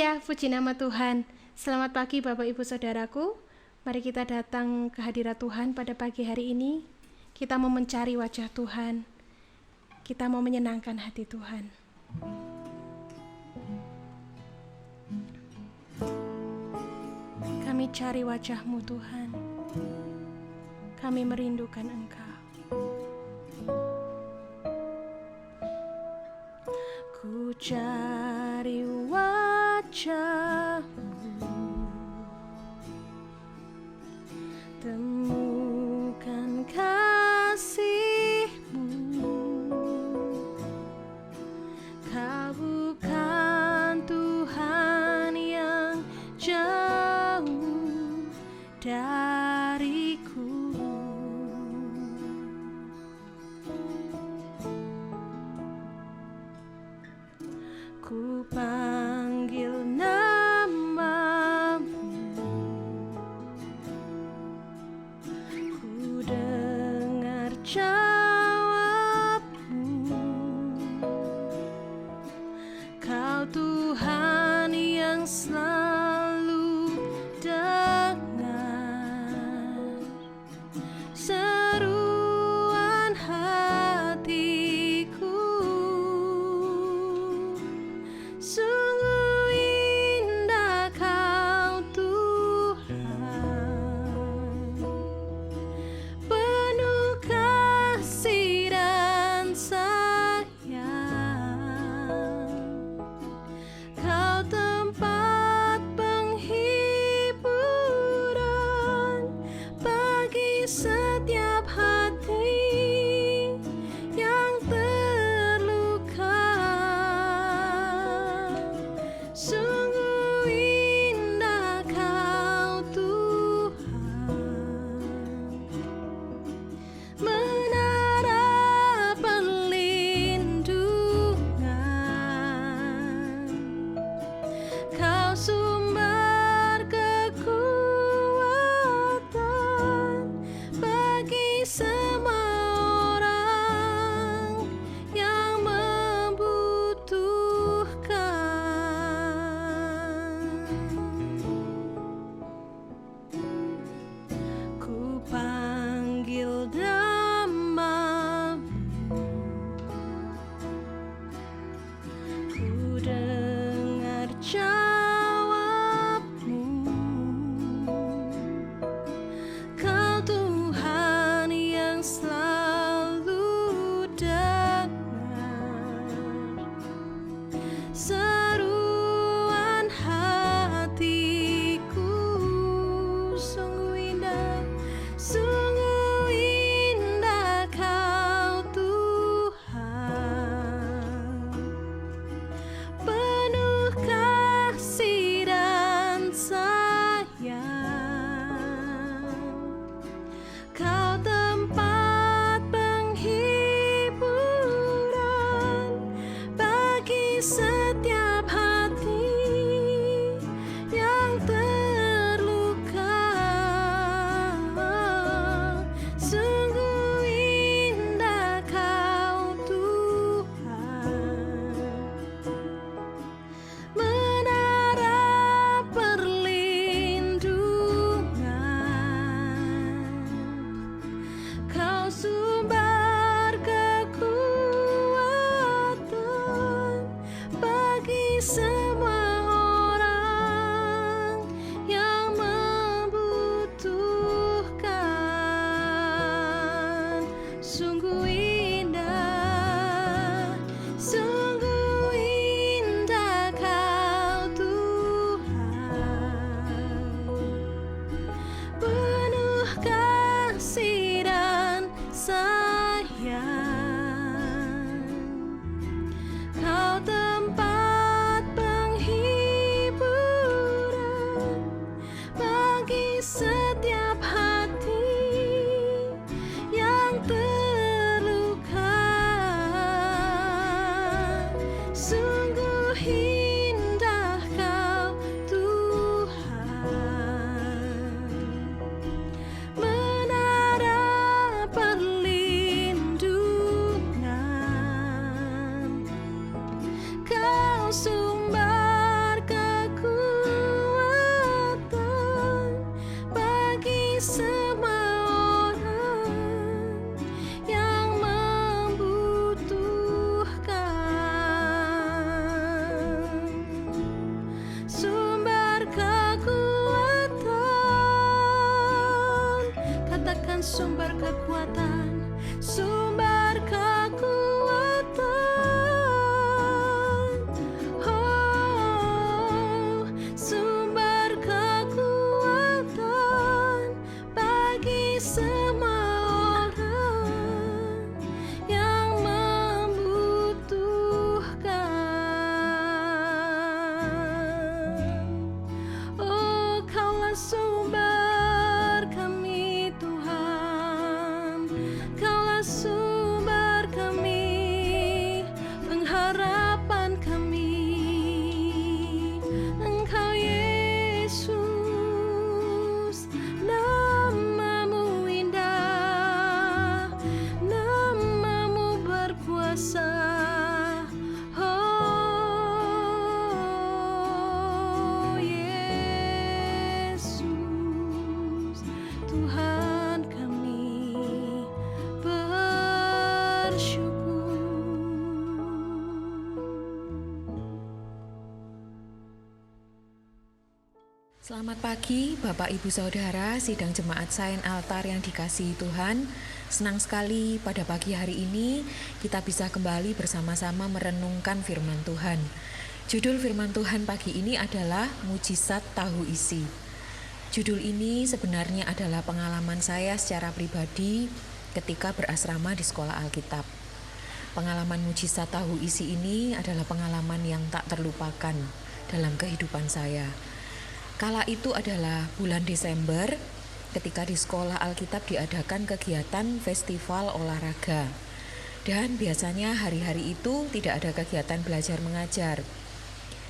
Haleluya, puji nama Tuhan. Selamat pagi Bapak Ibu Saudaraku. Mari kita datang ke hadirat Tuhan pada pagi hari ini. Kita mau mencari wajah Tuhan. Kita mau menyenangkan hati Tuhan. Kami cari wajah-Mu Tuhan. Kami merindukan Engkau. Ku cari wajah-Mu, temukan kasih-Mu. Kau bukan Tuhan yang jauh dariku. Ku panggil nama-Mu, ku dengar jawab-Mu. Kau Tuhan yang selalu dengar seruan hatiku. Sungguh indah Kau Tuhan, penuh kasih dan sayang. Kau tempat penghiburan bagi setiap hati yang terluka. Sungguh indah Kau Tuhan, menara perlindungan. Kau sumber kekuatan bagi semua orang yang membutuhkan. Ku panggil nama-Mu, ku dengar jawab-Mu. Kau Tuhan yang selalu dengar seruan hatiku. Sungguh indah Kau Tuhan, penuh kasih dan sayang. Kau tempat penghiburan bagi setiap hati yang terluka. Sungguh indah Kau Tuhan, menara perlindungan. Kau sumber kekuatan bagi semua orang yang membutuhkan. Sungguh indah Kau Tuhan, penuh kasih dan sayang. dan sumber kekuatan, sumber kekuatan. Oh, sumber kekuatan bagi semua orang yang membutuhkan. Oh, Kaulah sumber kami Tuhan, Kaulah sumber kami, pengharapan kami, Engkau Yesus. Namamu indah, namamu berkuasa. Oh Yesus, Tuhan kami bersyukur. Selamat pagi Bapak Ibu Saudara sidang jemaat Saint Altar yang dikasihi Tuhan. Senang sekali pada pagi hari ini kita bisa kembali bersama-sama merenungkan firman Tuhan. Judul firman Tuhan pagi ini adalah Mujizat Tahu Isi. Judul ini sebenarnya adalah pengalaman saya secara pribadi ketika berasrama di sekolah Alkitab. Pengalaman mujizat tahu isi ini adalah pengalaman yang tak terlupakan dalam kehidupan saya. Kala itu adalah bulan Desember ketika di sekolah Alkitab diadakan kegiatan festival olahraga. Dan biasanya hari-hari itu tidak ada kegiatan belajar mengajar.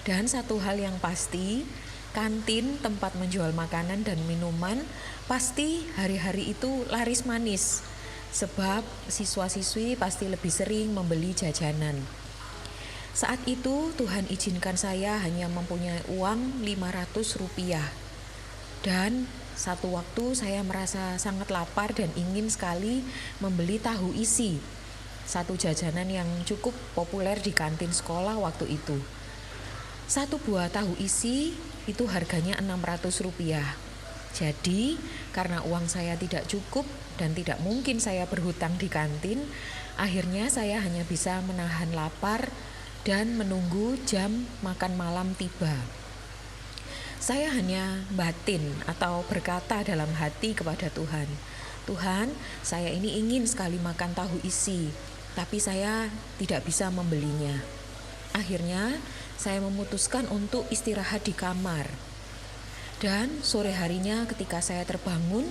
Dan satu hal yang pasti, kantin tempat menjual makanan dan minuman pasti hari-hari itu laris manis. Sebab siswa-siswi pasti lebih sering membeli jajanan. Saat itu Tuhan izinkan saya hanya mempunyai uang 500 rupiah. Dan satu waktu saya merasa sangat lapar dan ingin sekali membeli tahu isi. Satu jajanan yang cukup populer di kantin sekolah waktu itu. Satu buah tahu isi itu harganya 600 rupiah. Jadi karena uang saya tidak cukup dan tidak mungkin saya berhutang di kantin, akhirnya saya hanya bisa menahan lapar dan menunggu jam makan malam tiba. Saya hanya batin atau berkata dalam hati kepada Tuhan, Tuhan, saya ini ingin sekali makan tahu isi, tapi saya tidak bisa membelinya. Akhirnya saya memutuskan untuk istirahat di kamar. Dan sore harinya ketika saya terbangun,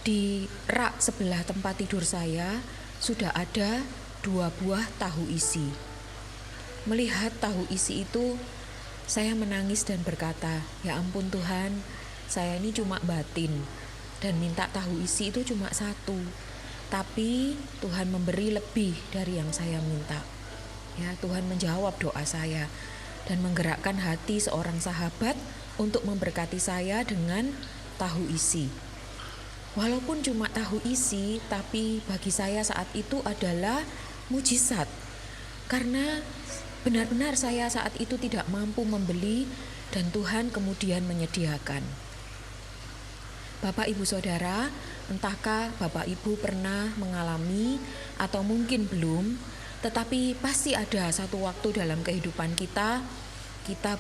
di rak sebelah tempat tidur saya sudah ada 2 buah tahu isi. Melihat tahu isi itu, saya menangis dan berkata, ya ampun Tuhan, saya ini cuma batin dan minta tahu isi itu cuma 1. Tapi Tuhan memberi lebih dari yang saya minta. Ya, Tuhan menjawab doa saya dan menggerakkan hati seorang sahabat untuk memberkati saya dengan tahu isi. Walaupun cuma tahu isi, tapi bagi saya saat itu adalah mujizat. Karena benar-benar saya saat itu tidak mampu membeli dan Tuhan kemudian menyediakan. Bapak Ibu Saudara, entahkah Bapak Ibu pernah mengalami atau mungkin belum, tetapi pasti ada satu waktu dalam kehidupan kita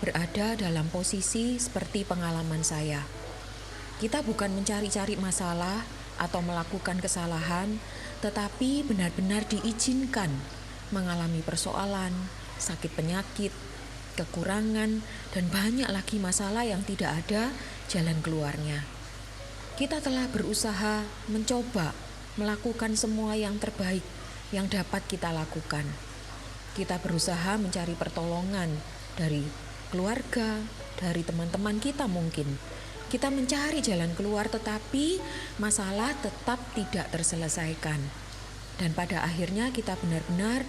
berada dalam posisi seperti pengalaman saya. Kita bukan mencari-cari masalah atau melakukan kesalahan, tetapi benar-benar diizinkan mengalami persoalan, sakit penyakit, kekurangan, dan banyak lagi masalah yang tidak ada jalan keluarnya. Kita telah berusaha mencoba melakukan semua yang terbaik yang dapat kita lakukan. Kita berusaha mencari pertolongan dari keluarga, dari teman-teman kita mungkin. Kita mencari jalan keluar tetapi masalah tetap tidak terselesaikan. Dan pada akhirnya kita benar-benar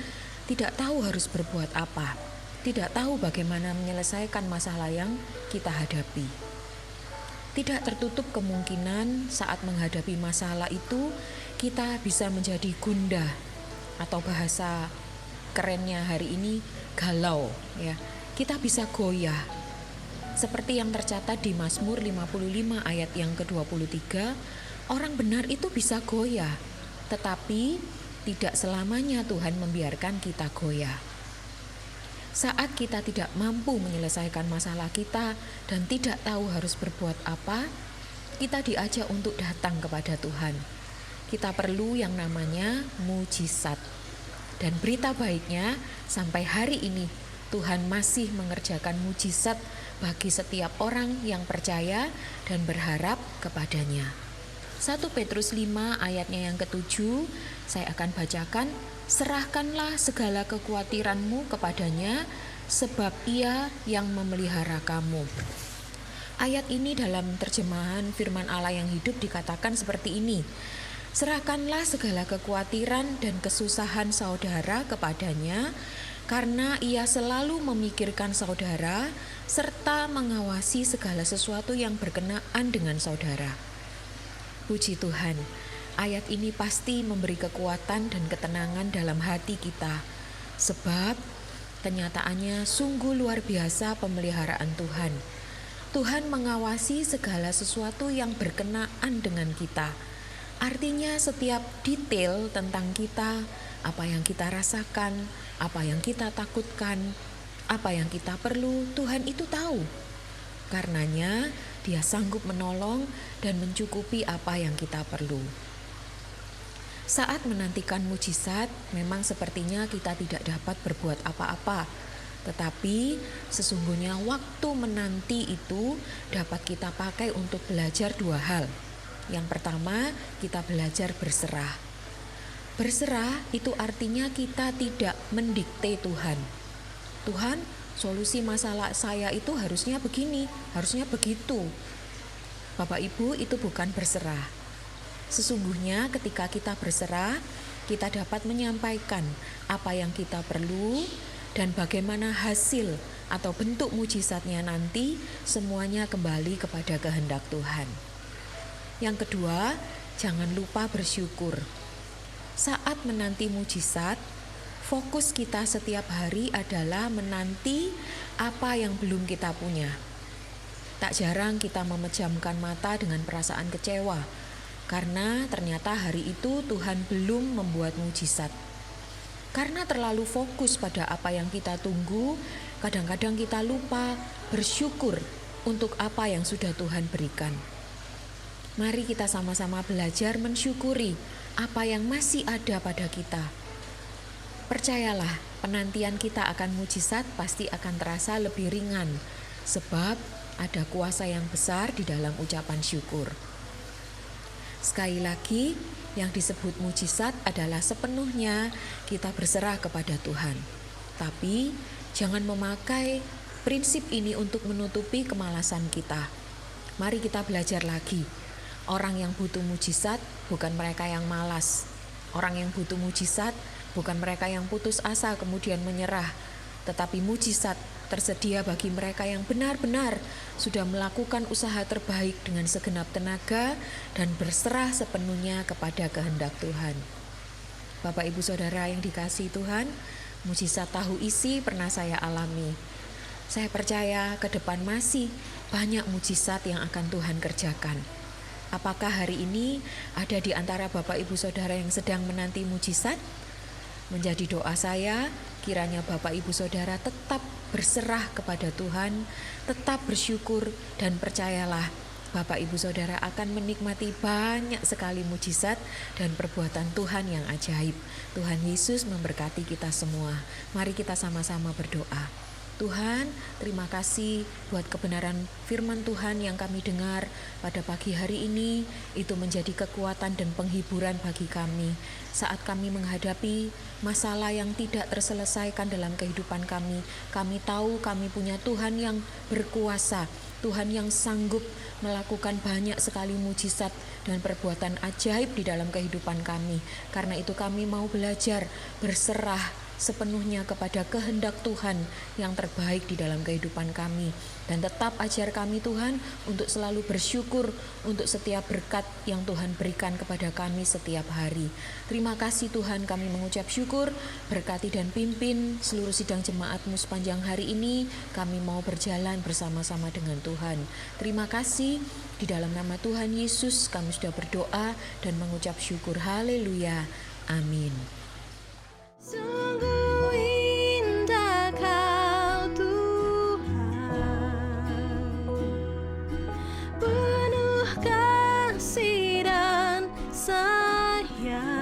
tidak tahu harus berbuat apa, tidak tahu bagaimana menyelesaikan masalah yang kita hadapi. Tidak tertutup kemungkinan saat menghadapi masalah itu kita bisa menjadi gundah atau bahasa kerennya hari ini galau, ya. Kita bisa goyah. Seperti yang tercatat di Mazmur 55 ayat yang ke-23, Orang benar itu bisa goyah, tetapi tidak selamanya Tuhan membiarkan kita goyah. Saat kita tidak mampu menyelesaikan masalah kita dan tidak tahu harus berbuat apa, kita diajak untuk datang kepada Tuhan. Kita perlu yang namanya mujizat. Dan berita baiknya, sampai hari ini Tuhan masih mengerjakan mujizat bagi setiap orang yang percaya dan berharap kepadanya. 1 Petrus 5 ayatnya yang ke-7, saya akan bacakan. Serahkanlah segala kekhawatiranmu kepadanya, sebab Ia yang memelihara kamu. Ayat ini dalam terjemahan firman Allah yang hidup dikatakan seperti ini. Serahkanlah segala kekhawatiran dan kesusahan saudara kepadanya, karena Ia selalu memikirkan saudara, serta mengawasi segala sesuatu yang berkenaan dengan saudara. Puji Tuhan, ayat ini pasti memberi kekuatan dan ketenangan dalam hati kita, sebab kenyataannya sungguh luar biasa pemeliharaan Tuhan. Tuhan mengawasi segala sesuatu yang berkenaan dengan kita. Artinya setiap detail tentang kita, apa yang kita rasakan, apa yang kita takutkan, apa yang kita perlu, Tuhan itu tahu. Karenanya Dia sanggup menolong dan mencukupi apa yang kita perlu. Saat menantikan mujizat, memang sepertinya kita tidak dapat berbuat apa-apa. Tetapi sesungguhnya waktu menanti itu dapat kita pakai untuk belajar dua hal. Yang pertama, kita belajar berserah. Berserah itu artinya kita tidak mendikte Tuhan. Tuhan, solusi masalah saya itu harusnya begini, harusnya begitu. Bapak Ibu, itu bukan berserah. Sesungguhnya ketika kita berserah, kita dapat menyampaikan apa yang kita perlu dan bagaimana hasil atau bentuk mujizatnya nanti, semuanya kembali kepada kehendak Tuhan. Yang kedua, jangan lupa bersyukur. Saat menanti mujizat, fokus kita setiap hari adalah menanti apa yang belum kita punya. Tak jarang kita memejamkan mata dengan perasaan kecewa, karena ternyata hari itu Tuhan belum membuat mujizat. Karena terlalu fokus pada apa yang kita tunggu, kadang-kadang kita lupa bersyukur untuk apa yang sudah Tuhan berikan. Mari kita sama-sama belajar mensyukuri apa yang masih ada pada kita. Percayalah, penantian kita akan mujizat pasti akan terasa lebih ringan, sebab ada kuasa yang besar di dalam ucapan syukur. Sekali lagi, yang disebut mujizat adalah sepenuhnya kita berserah kepada Tuhan. Tapi jangan memakai prinsip ini untuk menutupi kemalasan kita. Mari kita belajar lagi. Orang yang butuh mujizat bukan mereka yang malas. Orang yang butuh mujizat bukan mereka yang putus asa kemudian menyerah, tetapi mujizat tersedia bagi mereka yang benar-benar sudah melakukan usaha terbaik dengan segenap tenaga dan berserah sepenuhnya kepada kehendak Tuhan. Bapak Ibu Saudara yang dikasihi Tuhan, mujizat tahu isi pernah saya alami. Saya percaya ke depan masih banyak mujizat yang akan Tuhan kerjakan. Apakah hari ini ada di antara Bapak Ibu Saudara yang sedang menanti mujizat? Menjadi doa saya, kiranya Bapak Ibu Saudara tetap berserah kepada Tuhan, tetap bersyukur, dan percayalah Bapak Ibu Saudara akan menikmati banyak sekali mujizat dan perbuatan Tuhan yang ajaib. Tuhan Yesus memberkati kita semua. Mari kita sama-sama berdoa. Tuhan, terima kasih buat kebenaran firman Tuhan yang kami dengar pada pagi hari ini. Itu menjadi kekuatan dan penghiburan bagi kami saat kami menghadapi masalah yang tidak terselesaikan dalam kehidupan kami. Kami tahu kami punya Tuhan yang berkuasa, Tuhan yang sanggup melakukan banyak sekali mujizat dan perbuatan ajaib di dalam kehidupan kami. Karena itu kami mau belajar berserah sepenuhnya kepada kehendak Tuhan yang terbaik di dalam kehidupan kami. Dan tetap ajar kami Tuhan untuk selalu bersyukur untuk setiap berkat yang Tuhan berikan kepada kami setiap hari. Terima kasih Tuhan, kami mengucap syukur, berkati dan pimpin seluruh sidang jemaat-Mu sepanjang hari ini. Kami mau berjalan bersama-sama dengan Tuhan. Terima kasih, di dalam nama Tuhan Yesus kami sudah berdoa dan mengucap syukur. Haleluya. Amin. Sungguh indah Kau Tuhan, penuh kasih dan sayang.